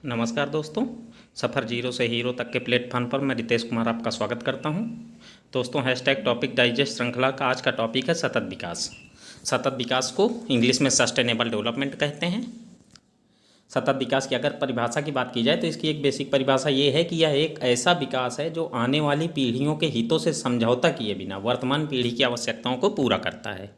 नमस्कार दोस्तों। सफ़र जीरो से हीरो तक के प्लेटफॉर्म पर मैं रितेश कुमार आपका स्वागत करता हूं। दोस्तों, हैशटैग टॉपिक डाइजेस्ट श्रृंखला का आज का टॉपिक है सतत विकास। सतत विकास को इंग्लिश में सस्टेनेबल डेवलपमेंट कहते हैं। सतत विकास की अगर परिभाषा की बात की जाए तो इसकी एक बेसिक परिभाषा ये है कि यह एक ऐसा विकास है जो आने वाली पीढ़ियों के हितों से समझौता किए बिना वर्तमान पीढ़ी की आवश्यकताओं को पूरा करता है।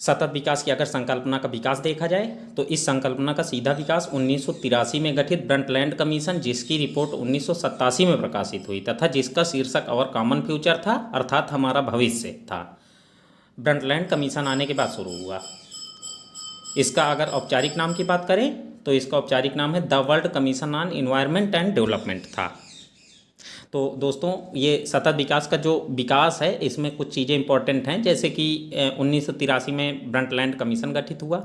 सतत विकास की अगर संकल्पना का विकास देखा जाए तो इस संकल्पना का सीधा विकास 1983 में गठित ब्रंटलैंड कमीशन, जिसकी रिपोर्ट 1987 में प्रकाशित हुई तथा जिसका शीर्षक अवर कॉमन फ्यूचर था, अर्थात हमारा भविष्य था, ब्रंटलैंड कमीशन आने के बाद शुरू हुआ। इसका अगर औपचारिक नाम की बात करें तो इसका औपचारिक नाम है the world commission on environment and development था। तो दोस्तों, ये सतत विकास का जो विकास है इसमें कुछ चीज़ें इंपॉर्टेंट हैं, जैसे कि 1983 में ब्रंटलैंड कमीशन गठित हुआ,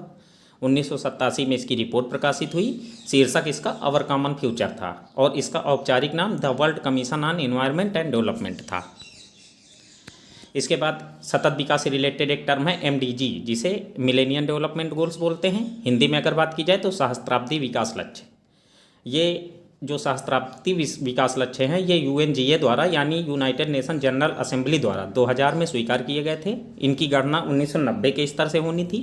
1987 में इसकी रिपोर्ट प्रकाशित हुई, शीर्षक इसका अवर कॉमन फ्यूचर था और इसका औपचारिक नाम the world commission on environment and development था। इसके बाद सतत विकास से रिलेटेड एक टर्म है MDG, जिसे मिलेनियम डेवलपमेंट गोल्स बोलते हैं। हिंदी में अगर बात की जाए तो सहस्त्राब्दी विकास लक्ष्य। ये जो सहस्त्राब्दी विकास लक्ष्य हैं ये UNGA द्वारा यानी यूनाइटेड नेशन जनरल असेंबली द्वारा 2000 में स्वीकार किए गए थे। इनकी गणना 1990 के स्तर से होनी थी।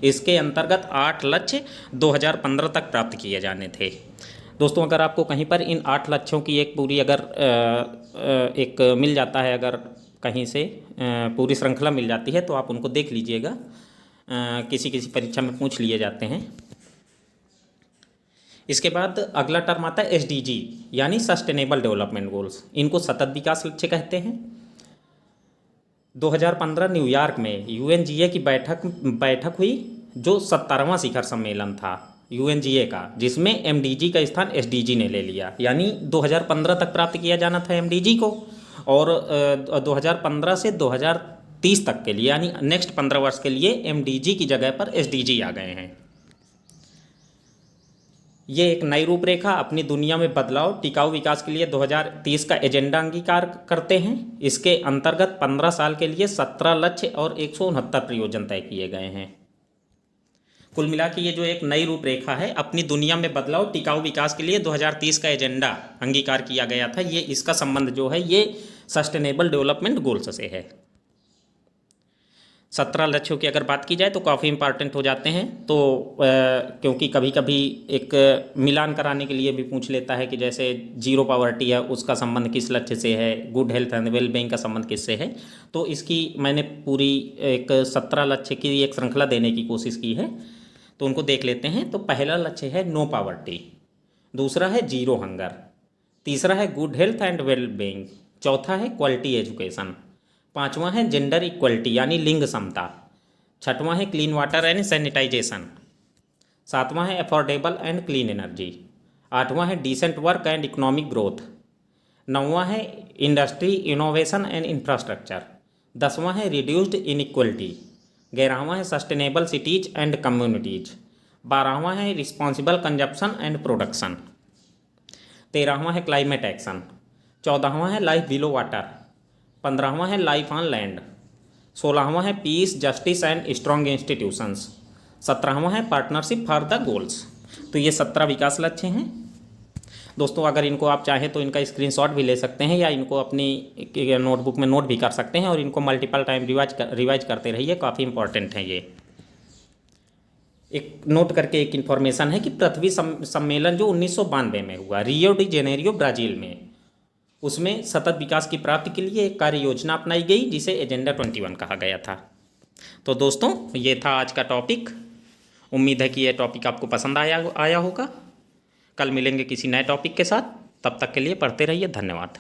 इसके अंतर्गत 8 लक्ष्य 2015 तक प्राप्त किए जाने थे। दोस्तों, अगर आपको कहीं पर इन 8 लक्ष्यों की एक पूरी अगर एक मिल जाता है, अगर कहीं से पूरी श्रृंखला मिल जाती है तो आप उनको देख लीजिएगा, किसी किसी परीक्षा में पूछ लिए जाते हैं। इसके बाद अगला टर्म आता है SDG यानी सस्टेनेबल डेवलपमेंट गोल्स। इनको सतत विकास लक्ष्य कहते हैं। 2015 न्यूयॉर्क में UNGA की बैठक हुई, जो 17वां शिखर सम्मेलन था UNGA का, जिसमें MDG का स्थान SDG ने ले लिया। यानी 2015 तक प्राप्त किया जाना था MDG को, और 2015 से 2030 तक के लिए यानी नेक्स्ट 15 वर्ष के लिए MDG की जगह पर SDG आ गए हैं। ये एक नई रूपरेखा अपनी दुनिया में बदलाव टिकाऊ विकास के लिए 2030 का एजेंडा अंगीकार करते हैं। इसके अंतर्गत 15 साल के लिए 17 लक्ष्य और 169 प्रयोजन तय किए गए हैं। कुल मिला के ये जो एक नई रूपरेखा है अपनी दुनिया में बदलाव टिकाऊ विकास के लिए 2030 का एजेंडा अंगीकार किया गया था, ये इसका संबंध जो है ये सस्टेनेबल डेवलपमेंट गोल्स से है। 17 लक्ष्यों की अगर बात की जाए तो काफ़ी इंपॉर्टेंट हो जाते हैं। तो क्योंकि कभी कभी एक मिलान कराने के लिए भी पूछ लेता है कि जैसे जीरो पॉवर्टी है उसका संबंध किस लक्ष्य से है, गुड हेल्थ एंड वेलबींग का संबंध किससे है। तो इसकी मैंने पूरी एक 17 लक्ष्य की एक श्रृंखला देने की कोशिश की है, तो उनको देख लेते हैं। तो पहला लक्ष्य है नो पॉवर्टी, दूसरा है जीरो हंगर, तीसरा है गुड हेल्थ एंड वेलबींग, चौथा है क्वालिटी एजुकेशन, पांचवा है जेंडर इक्वलिटी यानी लिंग समता, छठवां है क्लीन वाटर एंड सैनिटाइजेशन, सातवां है अफोर्डेबल एंड क्लीन एनर्जी, आठवां है decent work and economic growth, नौवां है इंडस्ट्री इनोवेशन एंड इंफ्रास्ट्रक्चर, 10वां है रिड्यूस्ड इनइक्वलिटी, 11वां है सस्टेनेबल सिटीज एंड कम्युनिटीज, 12वां है रिस्पॉन्सिबल कंजप्शन एंड प्रोडक्शन, 13वां है क्लाइमेट एक्शन, 14वां है लाइफ बिलो वाटर, 15वां है लाइफ ऑन लैंड, 16वां है peace justice and strong institutions, 17वां है पार्टनरशिप फॉर द गोल्स। तो ये 17 विकास लक्ष्य हैं। दोस्तों, अगर इनको आप चाहें तो इनका स्क्रीनशॉट भी ले सकते हैं या इनको अपनी नोटबुक में नोट भी कर सकते हैं और इनको मल्टीपल टाइम रिवाइज करते रहिए, काफ़ी इंपॉर्टेंट है ये। एक नोट करके एक इन्फॉर्मेशन है कि पृथ्वी सम्मेलन जो 1992 में हुआ रियो डी जेनेरियो ब्राज़ील में, उसमें सतत विकास की प्राप्ति के लिए एक कार्य योजना अपनाई गई जिसे एजेंडा 21 कहा गया था। तो दोस्तों, ये था आज का टॉपिक। उम्मीद है कि यह टॉपिक आपको पसंद आया होगा। कल मिलेंगे किसी नए टॉपिक के साथ, तब तक के लिए पढ़ते रहिए। धन्यवाद।